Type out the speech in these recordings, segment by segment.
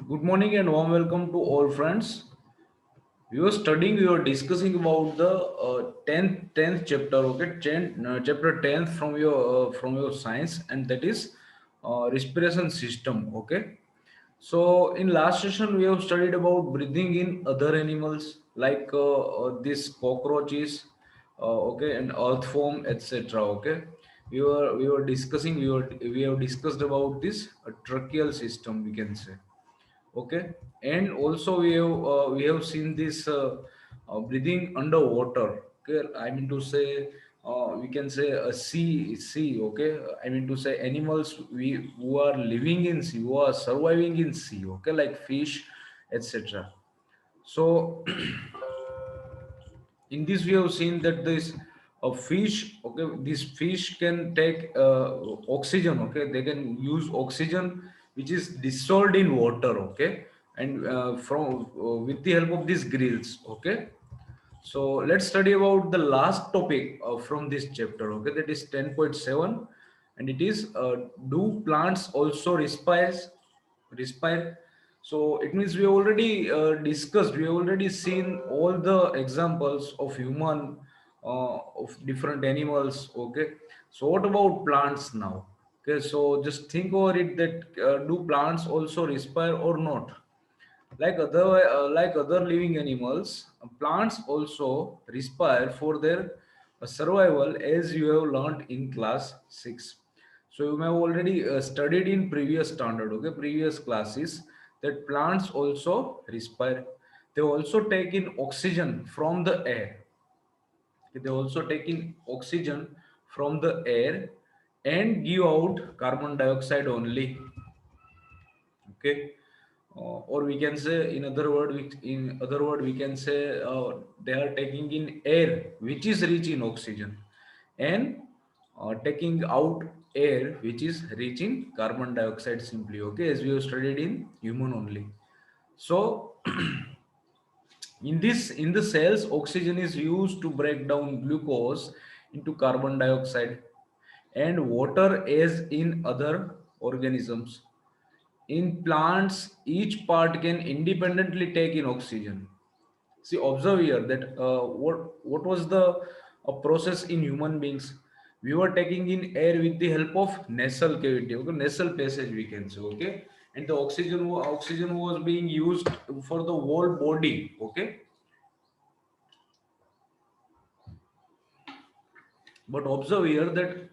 Good morning and warm welcome to all friends. We were discussing about the 10th chapter, okay, chapter 10th from your science, and that is respiration system, okay. So in last session we have studied about breathing in other animals like these cockroaches, okay, and earthworm, etc. Okay, we were discussing we have discussed about this tracheal system, we can say. Okay, and also we have seen this breathing underwater. Okay, I mean to say, we can say a sea. Okay, I mean to say animals we who are living in sea, who are surviving in sea. Okay, like fish, etc. So in this we have seen that this a fish, okay, this fish can take oxygen. Okay, they can use oxygen which is dissolved in water. Okay, and from with the help of these grills. Okay, so let's study about the last topic from this chapter. Okay, that is 10.7, and it is do plants also respire? So it means we already discussed, we already seen all the examples of human, of different animals. Okay, so what about plants now? Okay, so just think over it that do plants also respire or not? Like other living animals, plants also respire for their survival, as you have learned in class 6. So you may have already studied in previous standard, okay, previous classes, that plants also respire. They also take in oxygen from the air. Okay, they also take in oxygen from the air and give out carbon dioxide only. Okay, or we can say in other word, in other word we can say they are taking in air which is rich in oxygen, and taking out air which is rich in carbon dioxide simply. Okay, as we have studied in human only. So in the cells, oxygen is used to break down glucose into carbon dioxide and water, as in other organisms. In plants, each part can independently take in oxygen. See, observe here that what was the process in human beings? We were taking in air with the help of nasal cavity, okay, nasal passage we can say, okay, and the oxygen was being used for the whole body. Okay, but observe here that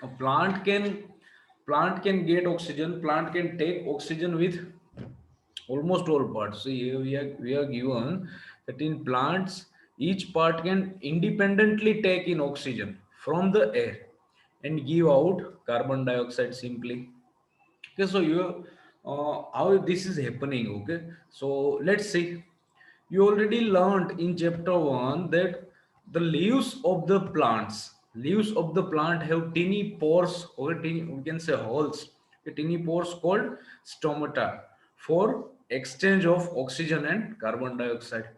a plant can get oxygen, plant can take oxygen with almost all parts. So here we are given that in plants, each part can independently take in oxygen from the air and give out carbon dioxide simply. Okay, so how this is happening. Okay, so let's see. You already learned in chapter 1 that the leaves of the plant have tiny pores, or we can say holes, tiny pores called stomata, for exchange of oxygen and carbon dioxide.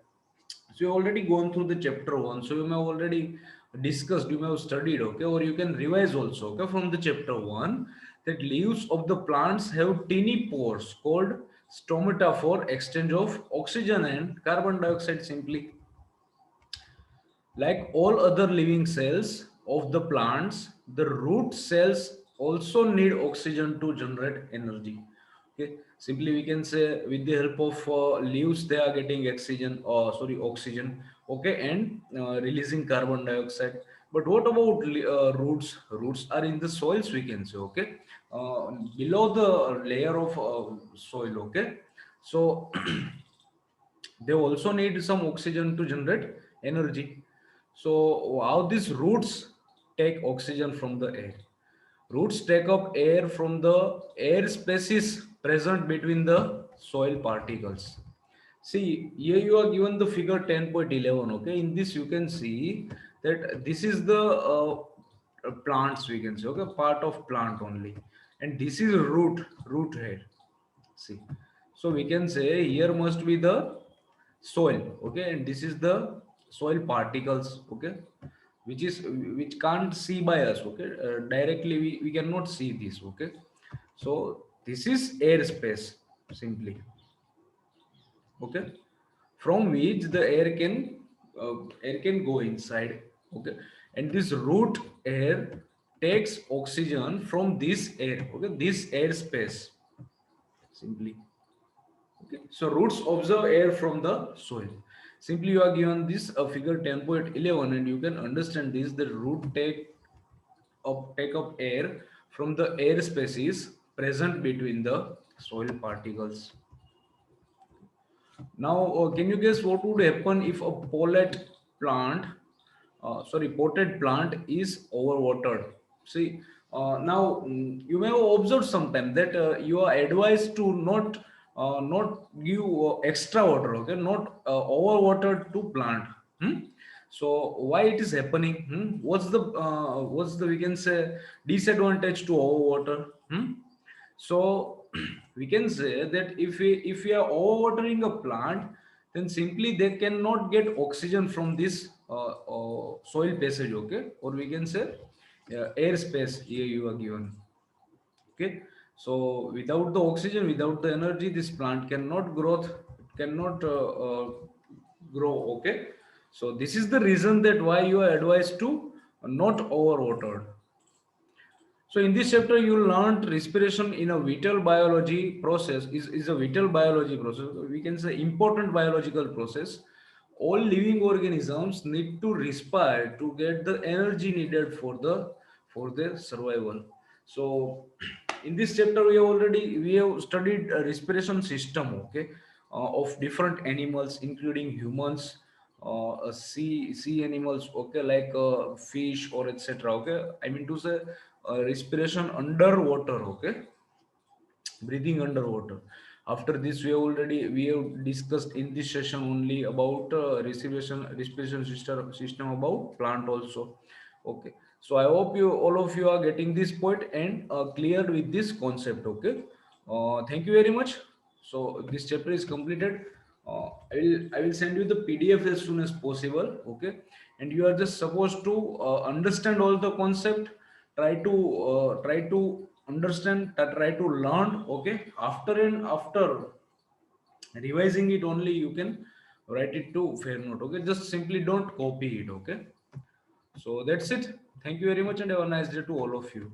So you already gone through the chapter 1, so you may have already discussed, you may have studied. Okay, or you can revise also, okay, from the chapter 1, that leaves of the plants have tiny pores called stomata for exchange of oxygen and carbon dioxide simply. Like all other living cells of the plants, the root cells also need oxygen to generate energy. Okay, simply we can say with the help of leaves, they are getting oxygen. Okay, and releasing carbon dioxide. But what about roots? Roots are in the soils, we can say. Okay, below the layer of soil. Okay, so they also need some oxygen to generate energy. So how these roots take oxygen from the air? Roots take up air from the air spaces present between the soil particles. See, here you are given the figure 10.11. Okay, in this you can see that this is the plants, we can say. Okay, part of plant only, and this is root head. See, so we can say here must be the soil. Okay, and this is the soil particles. Okay, which can't see by us. Okay, directly we cannot see this. Okay, so this is air space. simply. Okay, from which the air can go inside. Okay, and this root air takes oxygen from this air. Okay, this air space simply. Okay, so roots observe air from the soil. Simply you are given this figure 10.11 and you can understand this. The root take up air from the air spaces present between the soil particles. Now, can you guess what would happen if a potted plant is overwatered? See, now you may have observed sometime that you are advised to not give extra water, okay, not overwatered to plant. Hmm? So why it is happening? What's the we can say disadvantage to overwater? Hmm? So we can say that if we are overwatering a plant, then simply they cannot get oxygen from this soil passage, okay, or we can say air space here you are given. Okay, so without the oxygen, without the energy, this plant cannot growth, cannot grow. Okay, so this is the reason that why you are advised to not overwatered. So in this chapter, you learned respiration in a vital biology process is a vital biology process. We can say important biological process. All living organisms need to respire to get the energy needed for their survival. So in this chapter, we have studied a respiration system, okay, of different animals, including humans, sea animals, okay, like fish or etc. Okay, I mean to say respiration underwater, okay, breathing underwater. After this, we have discussed in this session only about respiration system about plant also. Okay, so I hope you all of you are getting this point and clear with this concept. Okay, thank you very much. So this chapter is completed. I will send you the PDF as soon as possible. Okay, and you are just supposed to understand all the concept. Try to understand, try to learn. Okay, after revising it only you can write it to fair note. Okay, just simply don't copy it. Okay, so that's it. Thank you very much and have a nice day to all of you.